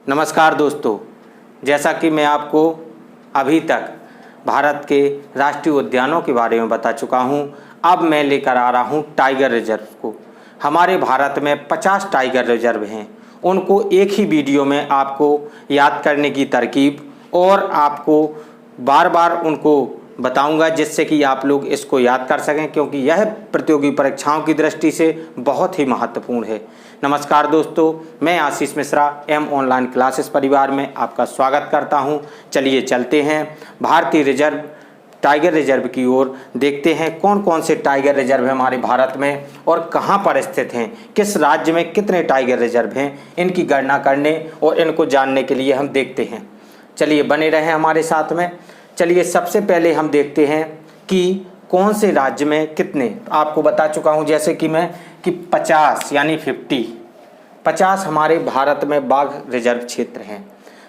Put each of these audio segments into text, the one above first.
नमस्कार दोस्तों, जैसा कि मैं आपको अभी तक भारत के राष्ट्रीय उद्यानों के बारे में बता चुका हूं, अब मैं लेकर आ रहा हूं टाइगर रिजर्व को। हमारे भारत में 50 टाइगर रिजर्व हैं। उनको एक ही वीडियो में आपको याद करने की तरकीब और आपको बार बार उनको बताऊंगा, जिससे कि आप लोग इसको याद कर सकें, क्योंकि यह प्रतियोगी परीक्षाओं की दृष्टि से बहुत ही महत्वपूर्ण है। नमस्कार दोस्तों, मैं Ashish Mishra am online classes परिवार में आपका स्वागत करता हूं। चलिए चलते हैं भारतीय रिजर्व टाइगर रिजर्व की ओर। देखते हैं कौन कौन से टाइगर रिजर्व हैं हमारे भारत में और कहां पर स्थित हैं, किस राज्य में कितने टाइगर रिजर्व हैं, इनकी गणना करने और इनको जानने के लिए हम देखते हैं। चलिए बने रहें हमारे साथ में। चलिए सबसे पहले हम देखते हैं कि कौन से राज्य में कितने, आपको बता चुका हूं जैसे कि मैं कि 50 यानी 50 हमारे भारत में बाघ रिजर्व क्षेत्र हैं,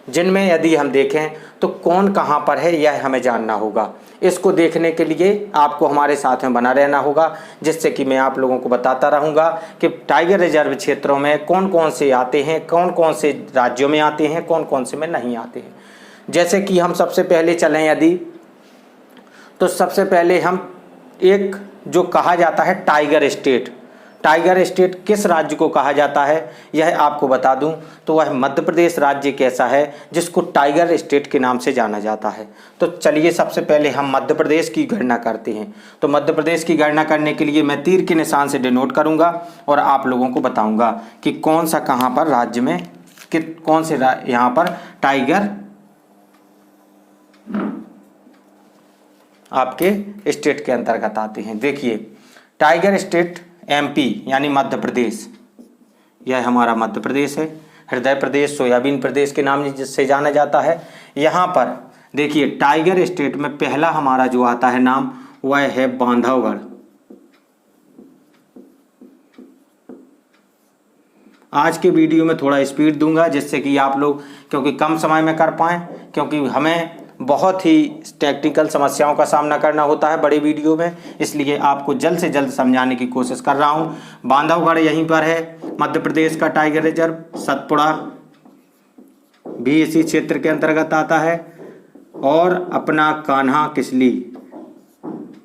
जिनमें यदि हम देखें तो कौन कहां पर है यह हमें जानना होगा। इसको देखने के लिए आपको हमारे साथ में बना रहना होगा, जिससे कि मैं आप लोगों को बताता रहूँगा कि टाइगर रिजर्व क्षेत्रों में कौन कौन से आते हैं, कौन कौन से राज्यों में आते हैं, कौन कौन से में नहीं आते हैं। जैसे कि हम सबसे पहले चलें यदि, तो सबसे पहले हम एक जो कहा जाता है टाइगर स्टेट किस राज्य को कहा जाता है यह आपको बता दूं तो वह मध्य प्रदेश राज्य एक ऐसा है जिसको टाइगर स्टेट के नाम से जाना जाता है। तो चलिए सबसे पहले हम मध्य प्रदेश की गणना करते हैं। तो मध्य प्रदेश की गणना करने के लिए मैं तीर के निशान से डिनोट करूंगा और आप लोगों को बताऊंगा कि कौन सा कहां पर राज्य में कौन से यहाँ पर टाइगर आपके स्टेट के अंतर्गत आते हैं। देखिए टाइगर स्टेट एमपी यानी मध्य प्रदेश, यह हमारा मध्य प्रदेश है। हृदय प्रदेश, सोयाबीन प्रदेश के नाम जिससे जाना जाता है। यहाँ पर देखिए टाइगर स्टेट में पहला हमारा जो आता है नाम वह है बांधवगढ़। आज के वीडियो में थोड़ा स्पीड दूंगा जिससे कि आप लोग, क्योंकि कम समय में कर पाएँ, क्योंकि हमें बहुत ही टेक्निकल समस्याओं का सामना करना होता है बड़े वीडियो में, इसलिए आपको जल्द से जल्द समझाने की कोशिश कर रहा हूं। बांधवगढ़ यहीं पर है, मध्य प्रदेश का टाइगर रिजर्व। सतपुड़ा भी इसी क्षेत्र के अंतर्गत आता है। और अपना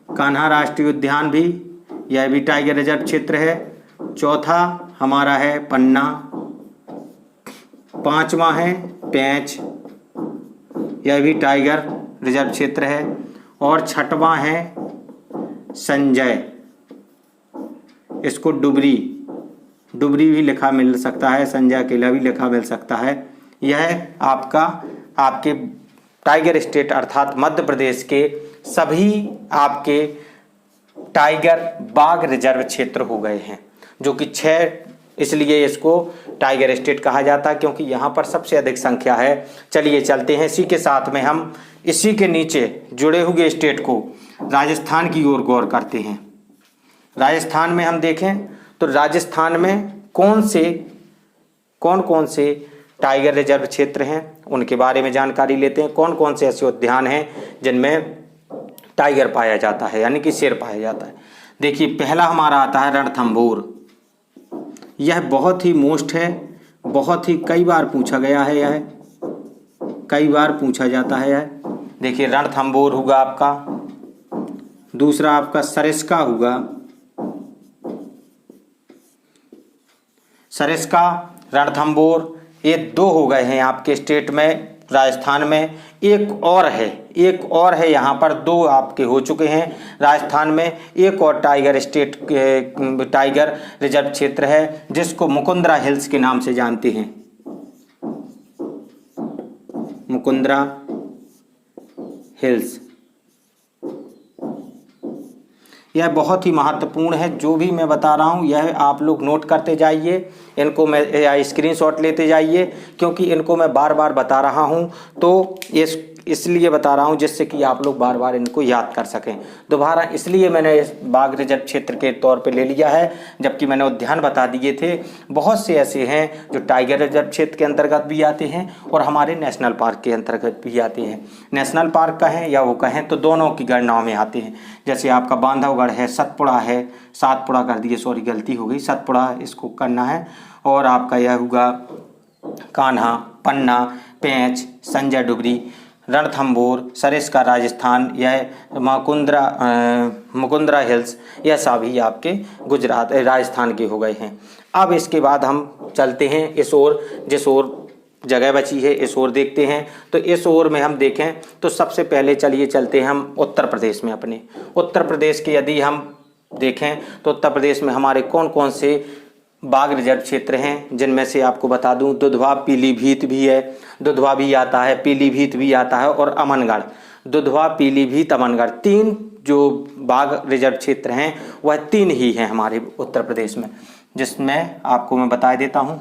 कान्हा राष्ट्रीय उद्यान भी, यह भी टाइगर रिजर्व क्षेत्र है। चौथा हमारा है पन्ना, पांचवा है पेंच, यह भी टाइगर रिजर्व क्षेत्र है। और छठवां है संजय, इसको डुबरी भी लिखा मिल सकता है, संजय अकेला भी लिखा मिल सकता है। यह आपके टाइगर स्टेट अर्थात मध्य प्रदेश के सभी आपके टाइगर बाघ रिजर्व क्षेत्र हो गए हैं, जो कि 6, इसलिए इसको टाइगर स्टेट कहा जाता है क्योंकि यहाँ पर सबसे अधिक संख्या है। चलिए चलते हैं, इसी के साथ में हम इसी के नीचे जुड़े हुए स्टेट को राजस्थान की ओर गौर करते हैं। राजस्थान में हम देखें तो राजस्थान में कौन कौन से टाइगर रिजर्व क्षेत्र हैं उनके बारे में जानकारी लेते हैं। कौन कौन से ऐसे उद्यान हैं जिनमें टाइगर पाया जाता है यानी कि शेर पाया जाता है। देखिए पहला हमारा आता है रणथंभौर। यह बहुत ही मोस्ट है, बहुत ही कई बार पूछा गया है, यह कई बार पूछा जाता है यह। देखिए रणथंभौर होगा आपका, दूसरा आपका सरिस्का होगा। सरिस्का, रणथंभौर, ये 2 हो गए हैं आपके स्टेट में। राजस्थान में एक और है यहाँ पर 2 आपके हो चुके हैं। राजस्थान में एक और टाइगर रिजर्व क्षेत्र है जिसको मुकुंदरा हिल्स के नाम से जानते हैं। मुकुंदरा हिल्स, यह बहुत ही महत्वपूर्ण है। जो भी मैं बता रहा हूँ यह आप लोग नोट करते जाइए, इनको मैं स्क्रीनशॉट लेते जाइए, क्योंकि इनको मैं बार बार बता रहा हूँ तो इसलिए बता रहा हूँ जिससे कि आप लोग बार बार इनको याद कर सकें। दोबारा इसलिए मैंने इस बाघ रिजर्व क्षेत्र के तौर पे ले लिया है, जबकि मैंने उद्यान बता दिए थे। बहुत से ऐसे हैं जो टाइगर रिजर्व क्षेत्र के अंतर्गत भी आते हैं और हमारे नेशनल पार्क के अंतर्गत भी आते हैं। नेशनल पार्क कहें या वो कहें तो दोनों की गणनाओं में आते हैं। जैसे आपका बांधवगढ़ है, सतपुड़ा है, सातपुड़ा कर दिए, सॉरी गलती हो गई, सतपुड़ा इसको करना है। और आपका यह होगा कान्हा, पन्ना, पेंच, संजय डुगरी, रणथंभौर, सरिस्का राजस्थान, यह मुकुंदरा हिल्स, यह सभी आपके गुजरात राजस्थान के हो गए हैं। अब इसके बाद हम चलते हैं इस ओर, जिस ओर जगह बची है इस ओर देखते हैं। तो इस ओर में हम देखें तो सबसे पहले चलिए चलते हैं हम उत्तर प्रदेश में। अपने उत्तर प्रदेश के यदि हम देखें तो उत्तर प्रदेश में हमारे कौन कौन से बाघ रिजर्व क्षेत्र हैं, जिनमें से आपको बता दूं दुधवा, पीलीभीत भी है, दुधवा भी आता है, पीलीभीत भी आता है और अमनगढ़। दुधवा, पीलीभीत, अमनगढ़, तीन जो बाघ रिजर्व क्षेत्र हैं वह तीन ही हैं हमारे उत्तर प्रदेश में, जिसमें आपको मैं बता देता हूं,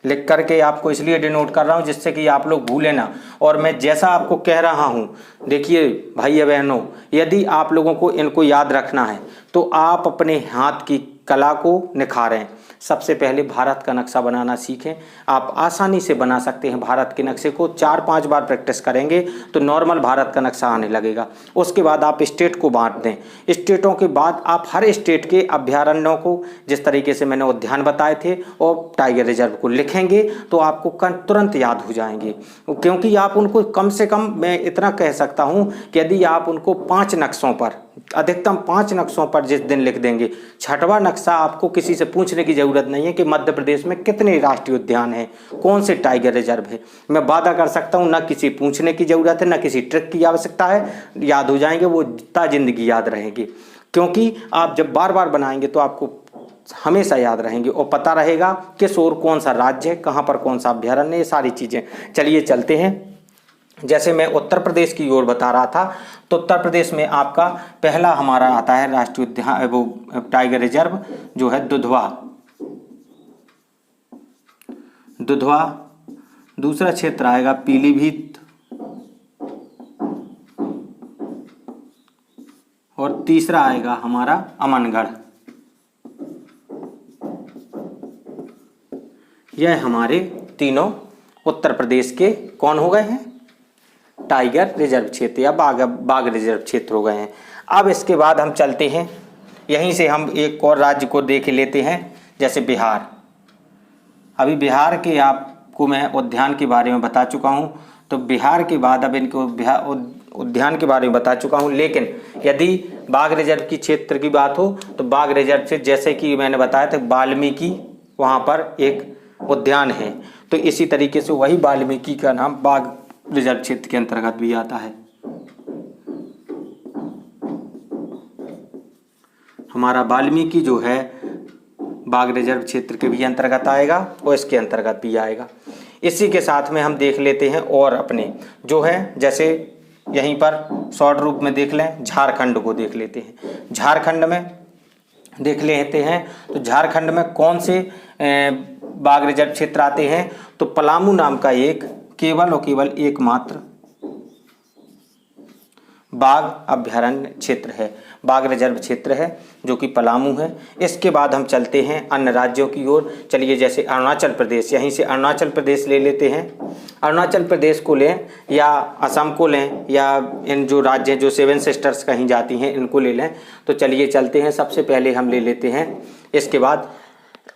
लिख करके आपको इसलिए डिनोट कर रहा हूं जिससे कि आप लोग भूलें ना। और मैं जैसा आपको कह रहा हूं, देखिए भाई बहनों, यदि आप लोगों को इनको याद रखना है तो आप अपने हाथ की कला को निखारें। सबसे पहले भारत का नक्शा बनाना सीखें। आप आसानी से बना सकते हैं भारत के नक्शे को, 4-5 बार प्रैक्टिस करेंगे तो नॉर्मल भारत का नक्शा आने लगेगा। उसके बाद आप स्टेट को बांट दें, स्टेटों के बाद आप हर स्टेट के अभ्यारण्यों को, जिस तरीके से मैंने उद्यान बताए थे, और टाइगर रिजर्व को लिखेंगे तो आपको तुरंत याद हो जाएंगे। क्योंकि आप उनको कम से कम, मैं इतना कह सकता हूँ कि यदि आप उनको 5 नक्शों पर, अधिकतम 5 नक्शों पर जिस दिन लिख देंगे, 6वां नक्शा आपको किसी से पूछने की जरूरत नहीं है कि मध्य प्रदेश में कितने राष्ट्रीय उद्यान हैं, कौन से टाइगर रिजर्व है। मैं वादा कर सकता हूँ, ना किसी पूछने की जरूरत है, ना किसी ट्रिक की आवश्यकता है, याद हो जाएंगे वो, जितना जिंदगी याद रहेंगे। क्योंकि आप जब बार बार बनाएंगे तो आपको हमेशा याद रहेंगे और पता रहेगा किस ओर कौन सा राज्य है, कहाँ पर कौन सा अभ्यारण्य, ये सारी चीज़ें। चलिए चलते हैं। जैसे मैं उत्तर प्रदेश की ओर बता रहा था, तो उत्तर प्रदेश में आपका पहला हमारा आता है राष्ट्रीय उद्यान, वो टाइगर रिजर्व जो है दुधवा। दुधवा, दूसरा क्षेत्र आएगा पीलीभीत, और तीसरा आएगा हमारा अमनगढ़। यह हमारे तीनों उत्तर प्रदेश के कौन हो गए हैं, टाइगर रिजर्व क्षेत्र या बाघ रिजर्व क्षेत्र हो गए हैं। अब इसके बाद हम चलते हैं, यहीं से हम एक और राज्य को देख लेते हैं, जैसे बिहार। अभी बिहार के आपको मैं उद्यान के बारे में बता चुका हूं, तो बिहार के बाद अब इनको बिहार उद्यान के बारे में बता चुका हूं। लेकिन यदि बाघ रिजर्व की क्षेत्र की बात हो तो बाघ रिजर्व से, जैसे कि मैंने बताया था, वाल्मीकि वहाँ पर एक उद्यान है, तो इसी तरीके से वही वाल्मीकि का नाम बाघ रिजर्व क्षेत्र के अंतर्गत भी आता है। हमारा वाल्मीकि जो है बाघ रिजर्व क्षेत्र के भी अंतर्गत आएगा और इसके अंतर्गत भी आएगा। इसी के साथ में हम देख लेते हैं और अपने जो है, जैसे यहीं पर शॉर्ट रूप में देख लें, झारखंड को देख लेते हैं। झारखंड में देख लेते हैं तो झारखंड में कौन से बाघ रिजर्व क्षेत्र आते हैं, तो पलामू नाम का एक केवल और केवल एकमात्र बाघ अभ्यारण्य क्षेत्र है, बाघ रिजर्व क्षेत्र है, जो कि पलामू है। इसके बाद हम चलते हैं अन्य राज्यों की ओर। चलिए, जैसे अरुणाचल प्रदेश, यहीं से अरुणाचल प्रदेश ले लेते हैं। अरुणाचल प्रदेश को लें या असम को लें या इन जो राज्य हैं जो 7 सिस्टर्स कहीं जाती हैं, इनको ले लें। तो चलिए चलते हैं। सबसे पहले हम ले लेते हैं, इसके बाद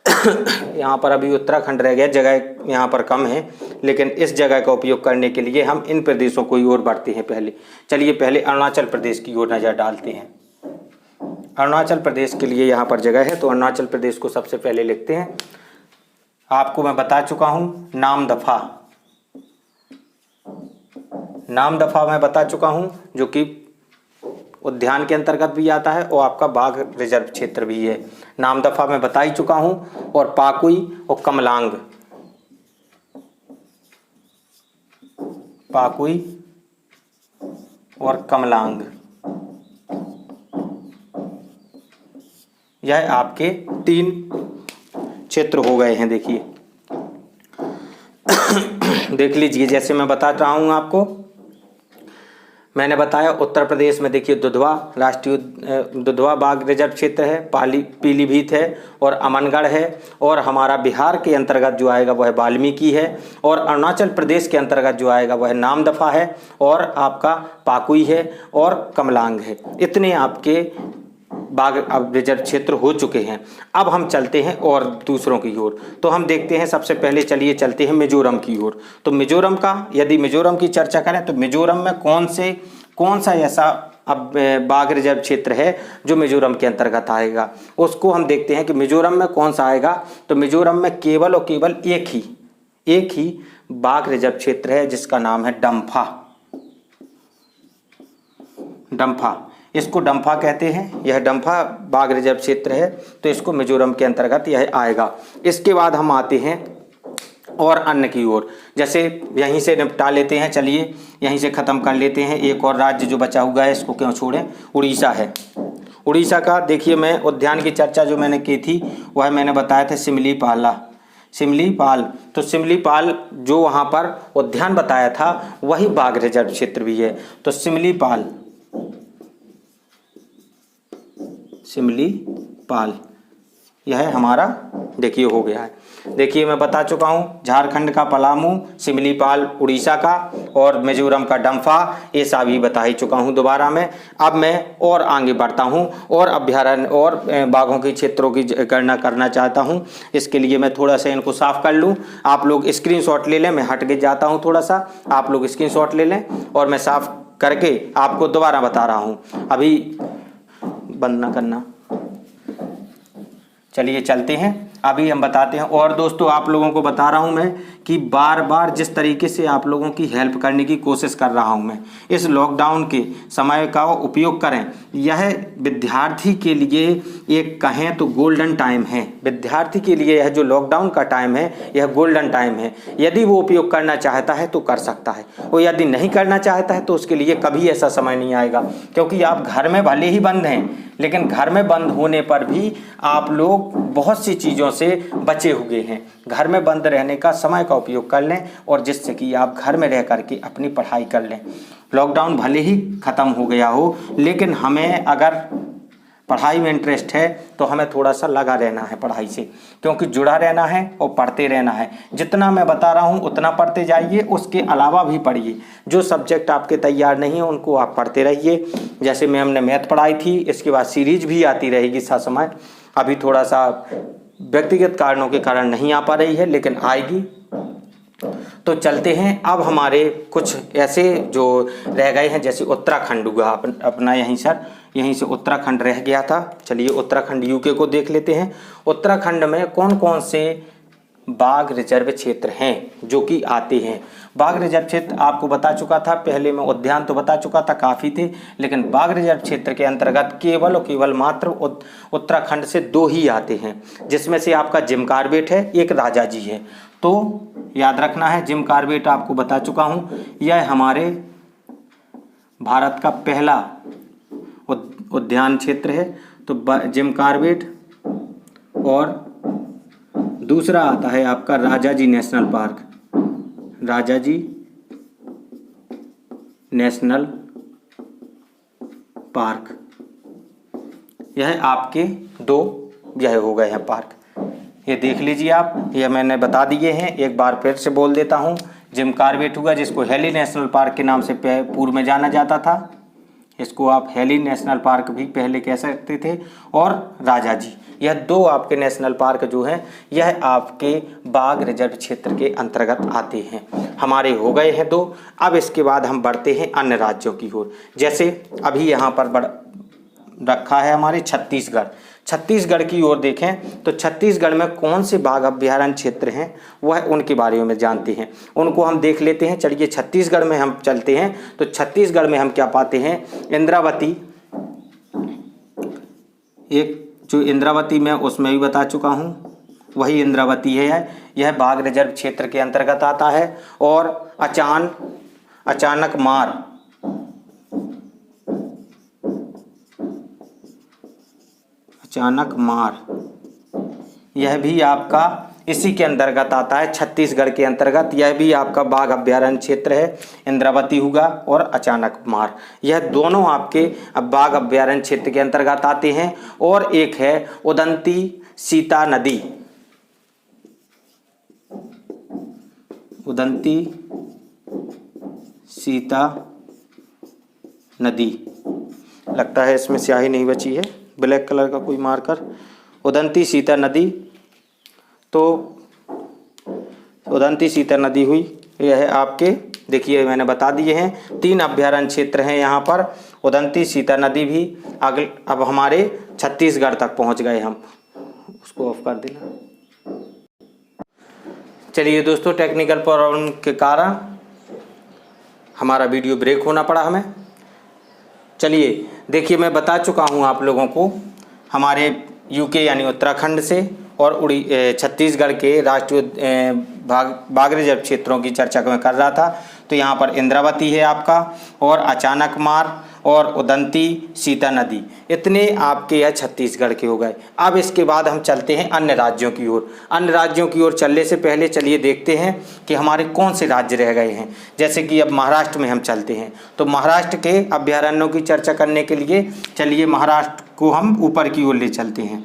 यहाँ पर अभी उत्तराखंड रह गया, जगह यहाँ पर कम है, लेकिन इस जगह का उपयोग करने के लिए हम इन प्रदेशों को ओर बढ़ते हैं। पहले चलिए, पहले अरुणाचल प्रदेश की ओर नज़र डालते हैं। अरुणाचल प्रदेश के लिए यहाँ पर जगह है, तो अरुणाचल प्रदेश को सबसे पहले लिखते हैं। आपको मैं बता चुका हूँ नामदफा, नामदफा मैं बता चुका हूँ, जो कि उद्यान के अंतर्गत भी आता है और आपका बाघ रिजर्व क्षेत्र भी है। नामदफा मैं बता ही चुका हूँ। और पाकुई और कमलांग, पाकुई और कमलांग, यह आपके 3 क्षेत्र हो गए हैं। देखिए देख लीजिए, जैसे मैं बता रहा हूँ आपको, मैंने बताया उत्तर प्रदेश में देखिए दुधवा राष्ट्रीय दुधवा बाघ रिजर्व क्षेत्र है, पीलीभीत है और अमनगढ़ है। और हमारा बिहार के अंतर्गत जो आएगा वह वाल्मीकि है। और अरुणाचल प्रदेश के अंतर्गत जो आएगा वह नामदफा है और आपका पाकुई है और कमलांग है। इतने आपके बाघ अब रिजर्व क्षेत्र हो चुके हैं। अब हम चलते हैं और दूसरों की ओर, तो हम देखते हैं सबसे पहले चलिए चलते हैं मिजोरम की ओर। तो मिजोरम का, यदि मिजोरम की चर्चा करें तो मिजोरम में कौन सा ऐसा अब बाघ रिजर्व क्षेत्र है जो मिजोरम के अंतर्गत आएगा, उसको हम देखते हैं कि मिजोरम में कौन सा आएगा। तो मिजोरम में केवल और केवल एक ही बाघ रिजर्व क्षेत्र है जिसका नाम है डम्फा। इसको डम्फा कहते हैं, यह डम्फा बाघ रिजर्व क्षेत्र है, तो इसको मिजोरम के अंतर्गत यह आएगा। इसके बाद हम आते हैं और अन्य की ओर, जैसे यहीं से निपटा लेते हैं, चलिए यहीं से ख़त्म कर लेते हैं। एक और राज्य जो बचा हुआ है इसको क्यों छोड़ें, उड़ीसा है। उड़ीसा का देखिए, मैं उद्यान की चर्चा जो मैंने की थी वह मैंने बताया था सिमलीपाल। तो सिमलीपाल जो वहाँ पर उद्यान बताया था वही बाघ रिजर्व क्षेत्र भी है। तो सिमलीपाल यह हमारा देखिए हो गया है। देखिए मैं बता चुका हूँ, झारखंड का पलामू, सिमलीपाल उड़ीसा का, और मिजोरम का डम्फा, ये सभी बता ही चुका हूँ दोबारा में। अब मैं और आगे बढ़ता हूँ और अभ्यारण्य और बाघों के क्षेत्रों की गणना करना चाहता हूँ। इसके लिए मैं थोड़ा सा इनको साफ कर लूँ, आप लोग स्क्रीनशॉट ले लें। मैं हट के जाता हूँ थोड़ा सा, आप लोग स्क्रीनशॉट ले लें और मैं साफ करके आपको दोबारा बता रहा हूँ। अभी बंद ना करना, चलिए चलते हैं, अभी हम बताते हैं। और दोस्तों आप लोगों को बता रहा हूं मैं कि बार बार जिस तरीके से आप लोगों की हेल्प करने की कोशिश कर रहा हूं मैं, इस लॉकडाउन के समय का उपयोग करें। यह विद्यार्थी के लिए एक कहें तो गोल्डन टाइम है। विद्यार्थी के लिए यह जो लॉकडाउन का टाइम है यह गोल्डन टाइम है। यदि वो उपयोग करना चाहता है तो कर सकता है, और यदि नहीं करना चाहता है तो उसके लिए कभी ऐसा समय नहीं आएगा। क्योंकि आप घर में भले ही बंद हैं, लेकिन घर में बंद होने पर भी आप लोग बहुत सी चीज़ों से बचे हुए हैं। घर में बंद रहने का समय का उपयोग कर लें, और जिससे कि आप घर में रह करके अपनी पढ़ाई कर लें। लॉकडाउन भले ही ख़त्म हो गया हो, लेकिन हमें अगर पढ़ाई में इंटरेस्ट है तो हमें थोड़ा सा लगा रहना है पढ़ाई से, क्योंकि जुड़ा रहना है और पढ़ते रहना है। जितना मैं बता रहा हूँ उतना पढ़ते जाइए, उसके अलावा भी पढ़िए। जो सब्जेक्ट आपके तैयार नहीं है उनको आप पढ़ते रहिए। जैसे मैं हमने मैथ पढ़ाई थी, इसके बाद सीरीज भी आती रहेगी साथ समय। अभी थोड़ा सा व्यक्तिगत कारणों के कारण नहीं आ पा रही है, लेकिन आएगी। तो चलते हैं अब हमारे कुछ ऐसे जो रह गए हैं, जैसे उत्तराखंड हुआ अपना, यहीं से उत्तराखंड रह गया था। चलिए उत्तराखंड यूके को देख लेते हैं। उत्तराखंड में कौन कौन से बाघ रिजर्व क्षेत्र हैं जो कि आते हैं। बाघ रिजर्व क्षेत्र आपको बता चुका था पहले, मैं उद्यान तो बता चुका था, काफ़ी थे, लेकिन बाघ रिजर्व क्षेत्र के अंतर्गत केवल और केवल मात्र उत्तराखंड से 2 ही आते हैं, जिसमें से आपका जिम कॉर्बेट है, एक राजाजी है। तो याद रखना है, जिम कॉर्बेट आपको बता चुका हूँ, यह हमारे भारत का पहला उद्यान क्षेत्र है। तो जिम कॉर्बेट, और दूसरा आता है आपका राजाजी नेशनल पार्क। यह आपके 2 यह हो गए हैं पार्क, ये देख लीजिए आप, ये मैंने बता दिए हैं। एक बार फिर से बोल देता हूँ, जिम कॉर्बेट हुआ जिसको हेली नेशनल पार्क के नाम से पूर्व में जाना जाता था, इसको आप हेली नेशनल पार्क भी पहले कह सकते थे, और राजाजी, यह 2 आपके नेशनल पार्क जो हैं यह आपके बाघ रिजर्व क्षेत्र के अंतर्गत आते हैं। हमारे हो गए हैं 2। अब इसके बाद हम बढ़ते हैं अन्य राज्यों की ओर। जैसे अभी यहाँ पर रखा है हमारे छत्तीसगढ़ की ओर देखें तो छत्तीसगढ़ में कौन से बाघ अभ्यारण्य क्षेत्र हैं वह उनके बारे में जानते हैं, उनको हम देख लेते हैं। चलिए छत्तीसगढ़ में हम चलते हैं। तो छत्तीसगढ़ में हम क्या पाते हैं, इंद्रावती, एक जो इंद्रावती मैं उसमें भी बता चुका हूँ, वही इंद्रावती है, यह बाघ रिजर्व क्षेत्र के अंतर्गत आता है। और अचानक मार, यह भी आपका इसी के अंतर्गत आता है, छत्तीसगढ़ के अंतर्गत। यह भी आपका बाघ अभ्यारण्य क्षेत्र है। इंद्रावती हुआ और अचानक मार, यह दोनों आपके बाघ अभ्यारण्य क्षेत्र के अंतर्गत आते हैं। और एक है उदंती सीता नदी, लगता है इसमें स्याही नहीं बची है, ब्लैक कलर का कोई मार्कर, उदंती सीता नदी। तो उदंती सीता नदी हुई, यह है आपके, देखिए मैंने बता दिए हैं 3 अभ्यारण्य क्षेत्र हैं यहाँ पर। उदंती सीता नदी भी अब हमारे छत्तीसगढ़ तक पहुँच गए हम। उसको ऑफ कर देना। चलिए दोस्तों, टेक्निकल प्रॉब्लम के कारण हमारा वीडियो ब्रेक होना पड़ा हमें। चलिए देखिए, मैं बता चुका हूँ आप लोगों को हमारे यूके यानी उत्तराखंड से और छत्तीसगढ़ के राष्ट्रीय बाघ रिजर्व क्षेत्रों की चर्चा मैं कर रहा था। तो यहाँ पर इंद्रावती है आपका, और अचानकमार और उदंती सीता नदी, इतने आपके यह छत्तीसगढ़ के हो गए। अब इसके बाद हम चलते हैं अन्य राज्यों की ओर। अन्य राज्यों की ओर चलने से पहले चलिए देखते हैं कि हमारे कौन से राज्य रह गए हैं। जैसे कि अब महाराष्ट्र में हम चलते हैं, तो महाराष्ट्र के अभ्यारण्यों की चर्चा करने के लिए चलिए महाराष्ट्र को हम ऊपर की ओर ले चलते हैं,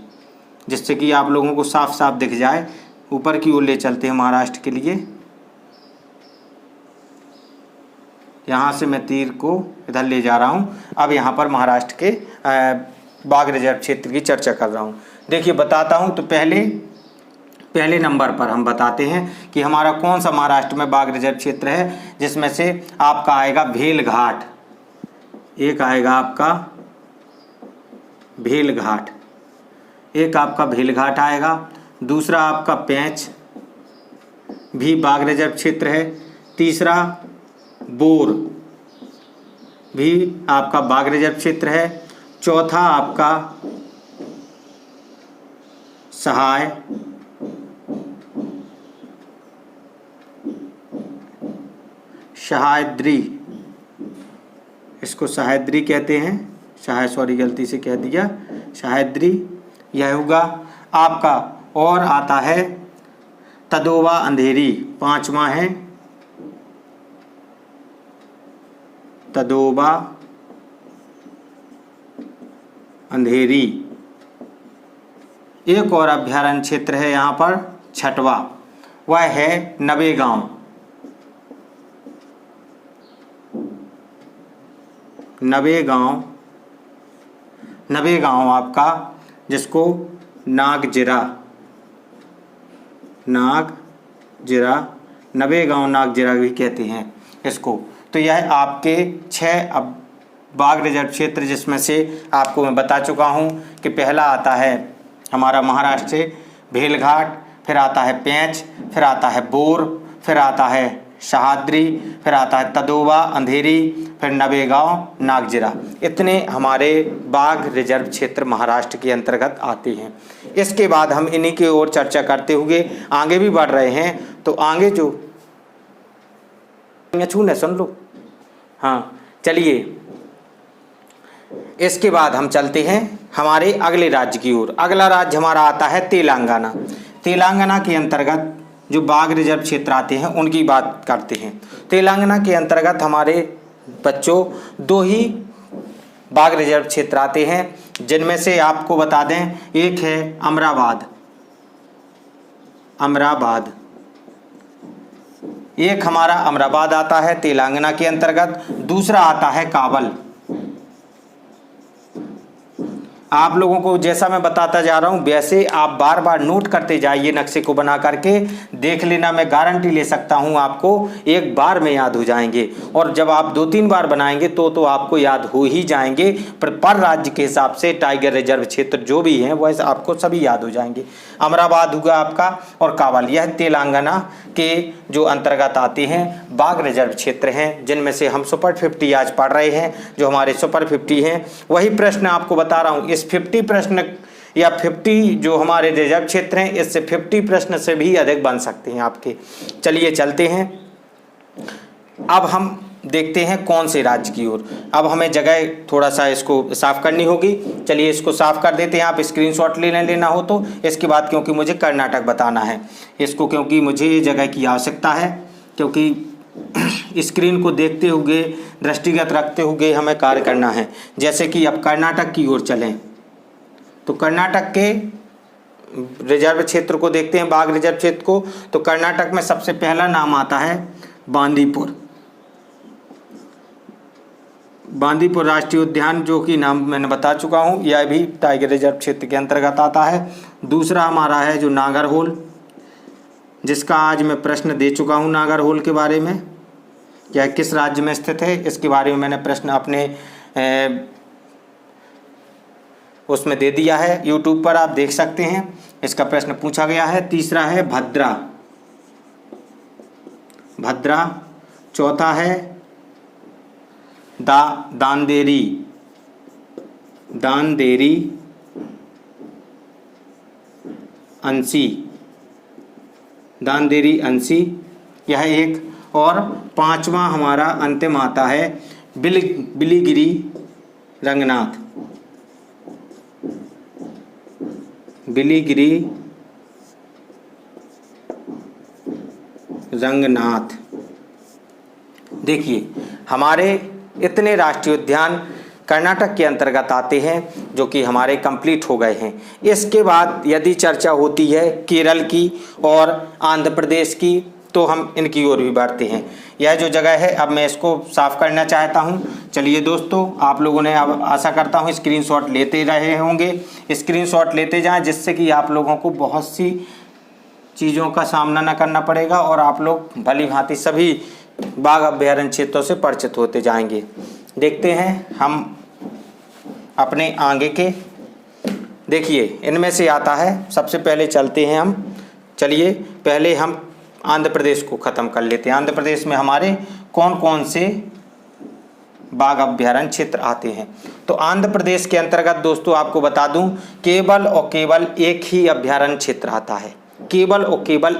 जिससे कि आप लोगों को साफ साफ दिख जाए। ऊपर की ओर ले चलते हैं महाराष्ट्र के लिए। यहाँ से मैं तीर को इधर ले जा रहा हूँ। अब यहाँ पर महाराष्ट्र के बाघ रिजर्व क्षेत्र की चर्चा कर रहा हूँ। देखिए बताता हूँ। तो पहले नंबर पर हम बताते हैं कि हमारा कौन सा महाराष्ट्र में बाघ रिजर्व क्षेत्र है, जिसमें से आपका आएगा भेलघाट। एक आएगा आपका भेलघाट, एक आपका भेलघाट आएगा। दूसरा आपका पेंच भी बाघ रिजर्व क्षेत्र है। तीसरा बोर भी आपका बाघ रिजर्व क्षेत्र है। चौथा आपका सहाय, सहायद्री, इसको सहायद्री कहते हैं। सॉरी गलती से कह दिया, सहायद्री यह होगा आपका। और आता है तदोवा अंधेरी, 5वां है तदोबा अंधेरी। एक और अभ्यारण्य क्षेत्र है यहाँ पर 6वां, वह है नवेगांव। नवेगांव आपका, जिसको नागजिरा, नवेगांव नागजिरा भी कहते हैं इसको। तो यह आपके 6 बाघ रिजर्व क्षेत्र, जिसमें से आपको मैं बता चुका हूँ कि पहला आता है हमारा महाराष्ट्र से भेलघाट, फिर आता है पेंच, फिर आता है बोर, फिर आता है सहाद्री, फिर आता है तदोवा अंधेरी, फिर नवेगांव नागजिरा। इतने हमारे बाघ रिजर्व क्षेत्र महाराष्ट्र के अंतर्गत आते हैं। इसके बाद हम इन्हीं की ओर चर्चा करते हुए आगे भी बढ़ रहे हैं। तो आगे जो छूने सुन लो, हाँ चलिए, इसके बाद हम चलते हैं हमारे अगले राज्य की ओर। अगला राज्य हमारा आता है तेलंगाना। तेलंगाना के अंतर्गत जो बाघ रिजर्व क्षेत्र आते हैं उनकी बात करते हैं। तेलंगाना के अंतर्गत हमारे बच्चों 2 ही बाघ रिजर्व क्षेत्र आते हैं, जिनमें से आपको बता दें, एक है अमराबाद, एक हमारा अमराबाद आता है तेलंगाना के अंतर्गत। दूसरा आता है काबल। आप लोगों को जैसा मैं बताता जा रहा हूं वैसे आप बार बार नोट करते जाइए, नक्शे को बना करके देख लेना। मैं गारंटी ले सकता हूं आपको एक बार में याद हो जाएंगे, और जब आप 2-3 बार बनाएंगे तो आपको याद हो ही जाएंगे। पर राज्य के हिसाब से टाइगर रिजर्व क्षेत्र जो भी हैं वैसे आपको सभी याद हो जाएंगे। अमराबाद हुआ आपका और काबल, यह तेलंगाना के जो अंतर्गत आते हैं बाघ रिजर्व क्षेत्र हैं, जिनमें से हम सुपर 50 आज पढ़ रहे हैं। जो हमारे सुपर 50 हैं वही प्रश्न आपको बता रहा हूँ। इस 50 प्रश्न या 50 जो हमारे रिजर्व क्षेत्र हैं, इससे 50 प्रश्न से भी अधिक बन सकते हैं आपके। चलिए चलते हैं। अब हम देखते हैं कौन से राज्य की ओर। अब हमें जगह थोड़ा सा इसको साफ करनी होगी। चलिए इसको साफ कर देते हैं। आप स्क्रीनशॉट लेना हो तो इसके बाद, क्योंकि मुझे कर्नाटक बताना है इसको, क्योंकि मुझे ये जगह की आवश्यकता है, क्योंकि स्क्रीन को देखते हुए, दृष्टिगत रखते हुए हमें कार्य करना है। जैसे कि अब कर्नाटक की ओर चलें, तो कर्नाटक के रिजर्व क्षेत्र को देखते हैं, बाघ रिजर्व क्षेत्र को। तो कर्नाटक में सबसे पहला नाम आता है बांदीपुर। बांदीपुर राष्ट्रीय उद्यान, जो कि नाम मैंने बता चुका हूँ, यह भी टाइगर रिजर्व क्षेत्र के अंतर्गत आता है। दूसरा हमारा है जो नागरहोल, जिसका आज मैं प्रश्न दे चुका हूँ नागरहोल के बारे में, यह किस राज्य में स्थित है, इसके बारे में मैंने प्रश्न अपने उसमें दे दिया है, यूट्यूब पर आप देख सकते हैं, इसका प्रश्न पूछा गया है। तीसरा है भद्रा, चौथा है दांदेरी अंसी, यह एक, और पांचवा हमारा अंतिम आता है बिलीगिरी रंगनाथ। देखिए, हमारे इतने राष्ट्रीय उद्यान कर्नाटक के अंतर्गत आते हैं जो कि हमारे कंप्लीट हो गए हैं। इसके बाद यदि चर्चा होती है केरल की और आंध्र प्रदेश की, तो हम इनकी ओर भी बढ़ते हैं। यह जो जगह है, अब मैं इसको साफ करना चाहता हूं। चलिए दोस्तों, आप लोगों ने, अब आशा करता हूं स्क्रीनशॉट लेते रहे होंगे, स्क्रीनशॉट लेते जाएं, जिससे कि आप लोगों को बहुत सी चीज़ों का सामना न करना पड़ेगा और आप लोग भली भांति सभी बाघ अभ्यारण्य क्षेत्रों से परिचित होते जाएंगे। देखते हैं हम अपने आगे के। देखिए, इनमें से आता है, सबसे पहले चलते हैं हम। चलिए पहले हम आंध्र प्रदेश को ख़त्म कर लेते हैं। आंध्र प्रदेश में हमारे कौन कौन से बाघ अभ्यारण्य क्षेत्र आते हैं। तो आंध्र प्रदेश के अंतर्गत दोस्तों आपको बता दूं, केवल और केवल एक ही अभ्यारण्य क्षेत्र आता है, केवल और केवल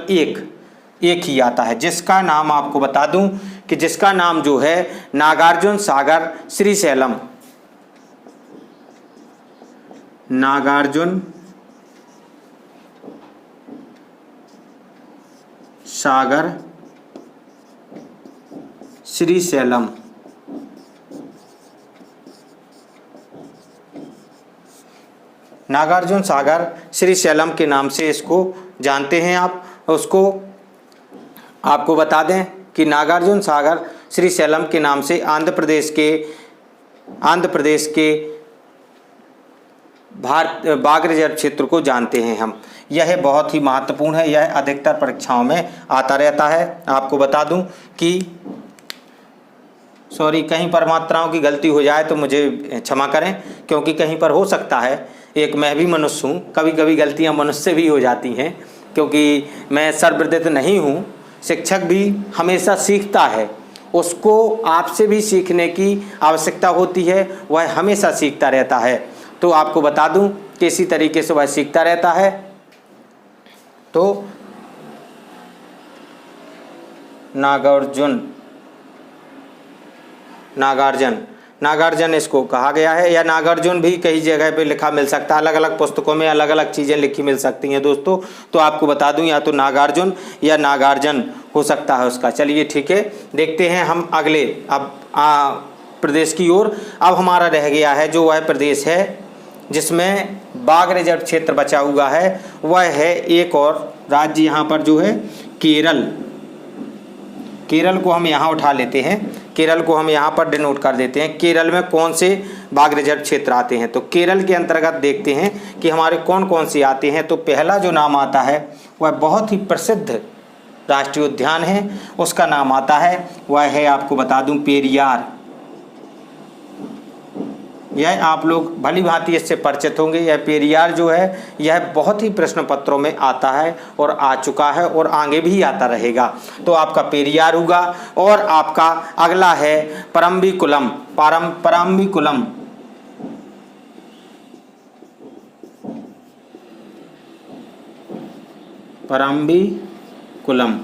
एक ही आता है, जिसका नाम आपको बता दूं कि जिसका नाम जो है नागार्जुन सागर श्रीशैलम, नागार्जुन सागर श्रीशैलम। नागार्जुन सागर श्रीशैलम के नाम से इसको जानते हैं आप। उसको आपको बता दें कि नागार्जुन सागर श्रीशैलम के नाम से आंध्र प्रदेश के बाघ रिजर्व क्षेत्र को जानते हैं हम। यह बहुत ही महत्वपूर्ण है, यह अधिकतर परीक्षाओं में आता रहता है। आपको बता दूं कि कहीं पर मात्राओं की गलती हो जाए तो मुझे क्षमा करें, क्योंकि कहीं पर हो सकता है, एक मैं भी मनुष्य हूँ, कभी कभी गलतियाँ मनुष्य से भी हो जाती हैं, क्योंकि मैं सर्वविदित नहीं हूँ। शिक्षक भी हमेशा सीखता है, उसको आपसे भी सीखने की आवश्यकता होती है, वह हमेशा सीखता रहता है। तो आपको बता दूं कि इसी तरीके से वह सीखता रहता है। तो नागार्जुन इसको कहा गया है, या नागार्जुन भी कई जगह पे लिखा मिल सकता है, अलग अलग पुस्तकों में अलग अलग चीज़ें लिखी मिल सकती हैं दोस्तों। तो आपको बता दूं, या तो नागार्जुन या नागार्जन हो सकता है उसका। चलिए ठीक है, देखते हैं हम अगले अब प्रदेश की ओर। अब हमारा रह गया है जो वह प्रदेश है जिसमें बाघ रिजर्व क्षेत्र बचा हुआ है, वह है एक और राज्य यहाँ पर जो है केरल को हम यहाँ उठा लेते हैं, केरल को हम यहाँ पर डिनोट कर देते हैं। केरल में कौन से बाघ रिजर्व क्षेत्र आते हैं, तो केरल के अंतर्गत देखते हैं कि हमारे कौन कौन से आते हैं। तो पहला जो नाम आता है वह बहुत ही प्रसिद्ध राष्ट्रीय उद्यान है, उसका नाम आता है, वह है, आपको बता दूं, पेरियार। यह आप लोग भली भांति इससे परिचित होंगे। यह पेरियार जो है, यह बहुत ही प्रश्न पत्रों में आता है और आ चुका है और आगे भी आता रहेगा। तो आपका पेरियार होगा। और आपका अगला है परम्बिकुलम, परम्बिकुलम।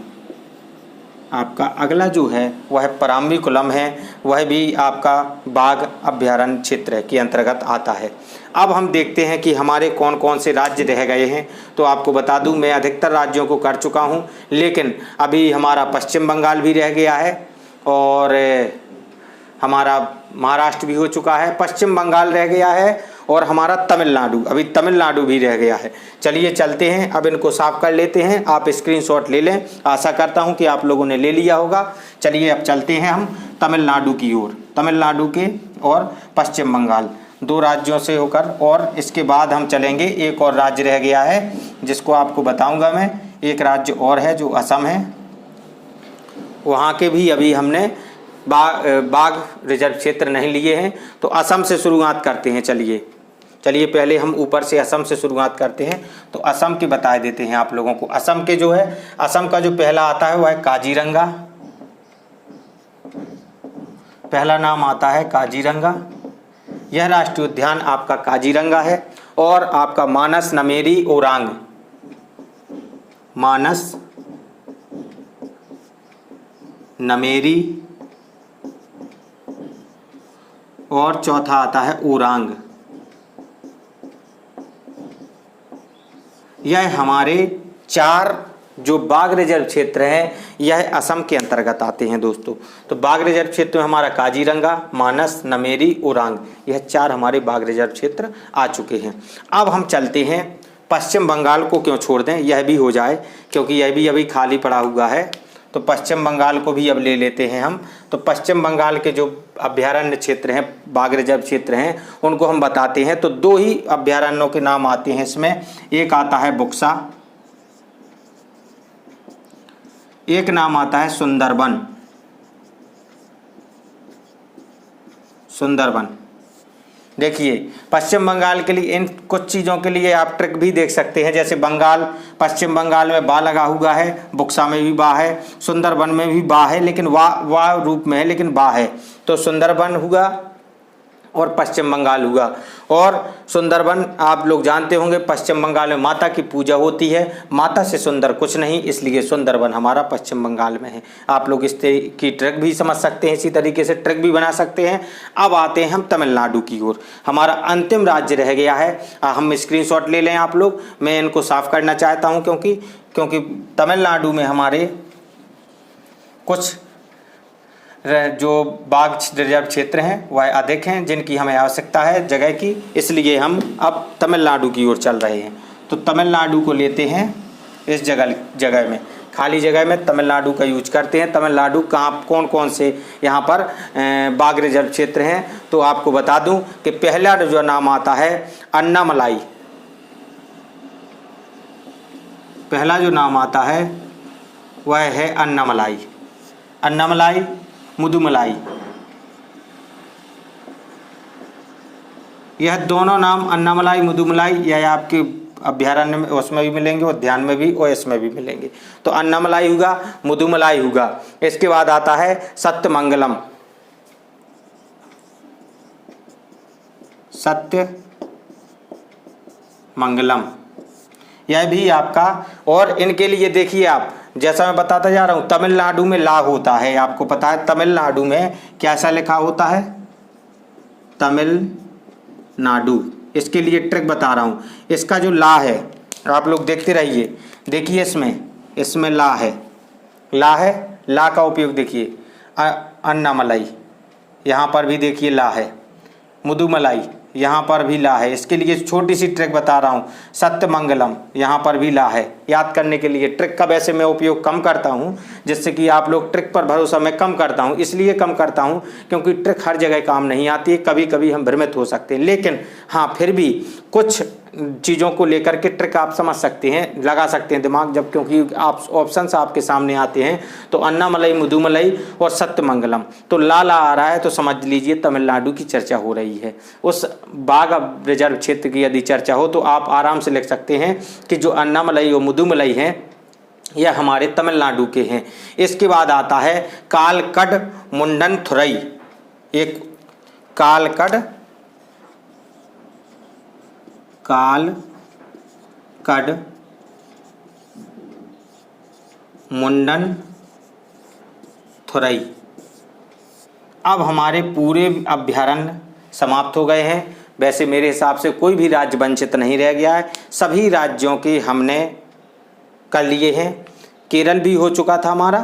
आपका अगला जो है वह परम्बिकुलम है, वह भी आपका बाघ अभ्यारण्य क्षेत्र के अंतर्गत आता है। अब हम देखते हैं कि हमारे कौन कौन से राज्य रह गए हैं। तो आपको बता दूं, मैं अधिकतर राज्यों को कर चुका हूं, लेकिन अभी हमारा पश्चिम बंगाल भी रह गया है और हमारा महाराष्ट्र भी हो चुका है, पश्चिम बंगाल रह गया है और हमारा तमिलनाडु, अभी तमिलनाडु भी रह गया है। चलिए चलते हैं, अब इनको साफ कर लेते हैं। आप स्क्रीनशॉट ले लें, आशा करता हूं कि आप लोगों ने ले लिया होगा। चलिए अब चलते हैं हम तमिलनाडु की ओर। तमिलनाडु के और पश्चिम बंगाल, 2 राज्यों से होकर। और इसके बाद हम चलेंगे, एक और राज्य रह गया है जिसको आपको बताऊंगा मैं। एक राज्य और है जो असम है, वहाँ के भी अभी हमने बाघ रिजर्व क्षेत्र नहीं लिए हैं। तो असम से शुरुआत करते हैं। चलिए पहले हम ऊपर से असम से शुरुआत करते हैं। तो असम के बता देते हैं आप लोगों को। असम के जो है, असम का जो पहला आता है वह है काजीरंगा। पहला नाम आता है काजीरंगा। यह राष्ट्रीय उद्यान आपका काजीरंगा है। और आपका मानस, नमेरी, ओरांग, मानस, नमेरी और चौथा आता है ओरांग। यह हमारे 4 जो बाघ रिजर्व क्षेत्र हैं, यह असम के अंतर्गत आते हैं दोस्तों। तो बाघ रिजर्व क्षेत्र में हमारा काजीरंगा, मानस, नमेरी, ओरांग, यह 4 हमारे बाघ रिजर्व क्षेत्र आ चुके हैं। अब हम चलते हैं पश्चिम बंगाल को, क्यों छोड़ दें, यह भी हो जाए क्योंकि यह भी अभी खाली पड़ा हुआ है। तो पश्चिम बंगाल को भी अब ले लेते हैं हम। तो पश्चिम बंगाल के जो अभ्यारण्य क्षेत्र हैं, बाघ रिजर्व क्षेत्र हैं, उनको हम बताते हैं। तो 2 ही अभ्यारण्यों के नाम आते हैं इसमें। एक आता है बुक्सा, एक नाम आता है सुंदरबन। सुंदरबन देखिए, पश्चिम बंगाल के लिए इन कुछ चीज़ों के लिए आप ट्रिक भी देख सकते हैं। जैसे बंगाल, पश्चिम बंगाल में बा लगा हुआ है, बुक्सा में भी बा है, सुंदरबन में भी बा है, लेकिन वाह रूप में है, लेकिन बा है। तो सुंदरबन हुआ और पश्चिम बंगाल हुआ। और सुंदरबन आप लोग जानते होंगे, पश्चिम बंगाल में माता की पूजा होती है, माता से सुंदर कुछ नहीं, इसलिए सुंदरबन हमारा पश्चिम बंगाल में है। आप लोग इस की ट्रिक भी समझ सकते हैं, इसी तरीके से ट्रिक भी बना सकते हैं। अब आते हैं हम तमिलनाडु की ओर। हमारा अंतिम राज्य रह गया है। हम स्क्रीनशॉट ले लें आप लोग, मैं इनको साफ करना चाहता हूँ क्योंकि तमिलनाडु में हमारे कुछ जो बाघ रिजर्व क्षेत्र हैं वह अधिक हैं, जिनकी हमें आवश्यकता है जगह की, इसलिए हम अब तमिलनाडु की ओर चल रहे हैं। तो तमिलनाडु को लेते हैं। इस जगह में, खाली जगह में तमिलनाडु का यूज करते हैं। तमिलनाडु कहाँ, कौन कौन से यहाँ पर बाघ रिजर्व क्षेत्र हैं, तो आपको बता दूं कि पहला जो नाम आता है अन्नामलाई। पहला जो नाम आता है वह है अन्नामलाई। अन्नामलाई, मुदुमलाई, यह दोनों नाम अन्नामलाई, मुदुमलाई, यह आपके अभ्यारण्य में उसमें भी मिलेंगे, उद्यान में भी और इसमें भी मिलेंगे। तो अन्नामलाई होगा, मुदुमलाई होगा। इसके बाद आता है सत्यमंगलम। सत्यमंगलम, यह भी आपका। और इनके लिए देखिए आप, जैसा मैं बताता जा रहा हूँ, तमिलनाडु में ला होता है, आपको पता है तमिलनाडु में कैसा लिखा होता है, तमिलनाडु। इसके लिए ट्रिक बता रहा हूँ। इसका जो ला है, आप लोग देखते रहिए, देखिए इसमें ला है, ला का उपयोग देखिए। अन्नामलाई, यहाँ पर भी देखिए ला है। मुदुमलाई, यहाँ पर भी ला है। इसके लिए छोटी सी ट्रिक बता रहा हूँ। सत्यमंगलम, यहाँ पर भी ला है। याद करने के लिए ट्रिक का वैसे मैं उपयोग कम करता हूँ, जिससे कि आप लोग ट्रिक पर भरोसा मैं कम करता हूँ। इसलिए कम करता हूँ क्योंकि ट्रिक हर जगह काम नहीं आती है, कभी कभी हम भ्रमित हो सकते हैं। लेकिन हाँ, फिर भी कुछ चीज़ों को लेकर के ट्रिक आप समझ सकते हैं, लगा सकते हैं दिमाग, जब क्योंकि आप ऑप्शंस आपके सामने आते हैं। तो अन्नामलाई, मुदुमलाई और सत्यमंगलम, तो ला आ रहा है तो समझ लीजिए तमिलनाडु की चर्चा हो रही है। उस बाघ रिजर्व क्षेत्र की यदि चर्चा हो तो आप आराम से लिख सकते हैं कि जो अन्नामलाई और मुदुमलाई हैं यह हमारे तमिलनाडु के हैं। इसके बाद आता है कालकड मुंडनथुरई। एक कालकड मुंडनथुरई। अब हमारे पूरे अभ्यारण्य समाप्त हो गए हैं। वैसे मेरे हिसाब से कोई भी राज्य वंचित नहीं रह गया है, सभी राज्यों के हमने कर लिए हैं। केरल भी हो चुका था हमारा,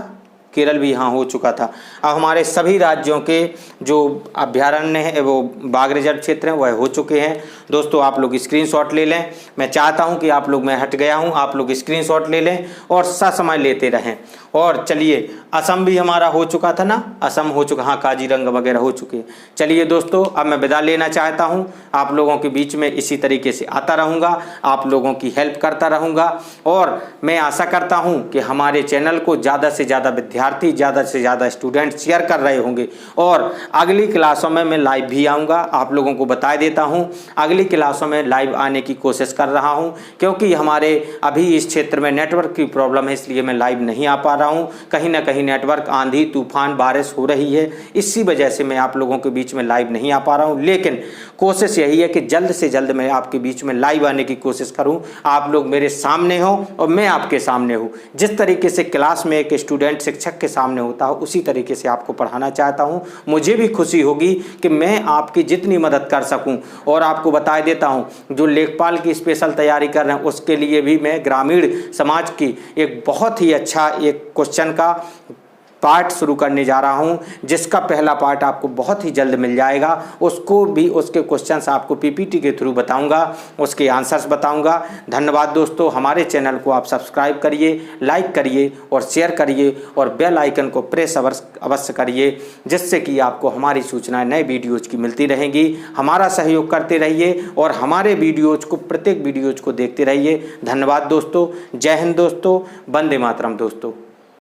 केरल भी यहाँ हो चुका था। अब हमारे सभी राज्यों के जो अभ्यारण्य है वो बाघ रिजर्व क्षेत्र हैं वह हो चुके हैं। दोस्तों आप लोग स्क्रीनशॉट ले लें। मैं चाहता हूं कि आप लोग, मैं हट गया हूं, आप लोग स्क्रीनशॉट ले लें और ससमय लेते रहें। और चलिए असम भी हमारा हो चुका था ना, असम हो चुका, हाँ काजीरंगा वगैरह हो चुके। चलिए दोस्तों अब मैं विदा लेना चाहता हूं। आप लोगों के बीच में इसी तरीके से आता रहूँगा, आप लोगों की हेल्प करता रहूँगा और मैं आशा करता हूं कि हमारे चैनल को ज़्यादा से ज़्यादा विद्यार्थी, ज़्यादा से ज़्यादा स्टूडेंट शेयर कर रहे होंगे। और अगली क्लासों में मैं लाइव भी आऊँगा। आप लोगों को बता देता हूँ अगली क्लासों में लाइव आने की कोशिश कर रहा हूँ, क्योंकि हमारे अभी इस क्षेत्र में नेटवर्क की प्रॉब्लम है, इसलिए मैं लाइव नहीं आ पा रहा हूँ। कहीं ना कहीं नेटवर्क, आंधी तूफान बारिश हो रही है, इसी वजह से मैं आप लोगों के बीच में लाइव नहीं आ पा रहा हूँ। लेकिन कोशिश यही है कि जल्द से जल्द मैं आपके बीच में लाइव आने की कोशिश करूँ, आप लोग मेरे सामने हो और मैं आपके सामने हूँ। जिस तरीके से क्लास में एक स्टूडेंट शिक्षक के सामने होता हो उसी तरीके से आपको पढ़ाना चाहता हूँ। मुझे भी खुशी होगी कि मैं आपकी जितनी मदद कर सकूँ। और आपको बता देता हूँ जो लेखपाल की स्पेशल तैयारी कर रहे हैं उसके लिए भी मैं ग्रामीण समाज की एक बहुत ही अच्छा एक क्वेश्चन का पार्ट शुरू करने जा रहा हूं, जिसका पहला पार्ट आपको बहुत ही जल्द मिल जाएगा। उसको भी, उसके क्वेश्चंस आपको पीपीटी के थ्रू बताऊंगा, उसके आंसर्स बताऊंगा। धन्यवाद दोस्तों। हमारे चैनल को आप सब्सक्राइब करिए, लाइक करिए और शेयर करिए और बेल आइकन को प्रेस अवश्य करिए, जिससे कि आपको हमारी सूचनाएं नए वीडियोज़ की मिलती रहेंगी। हमारा सहयोग करते रहिए और हमारे वीडियोज़ को, प्रत्येक वीडियोज़ को देखते रहिए। धन्यवाद दोस्तों। जय हिंद दोस्तों। वंदे मातरम दोस्तों।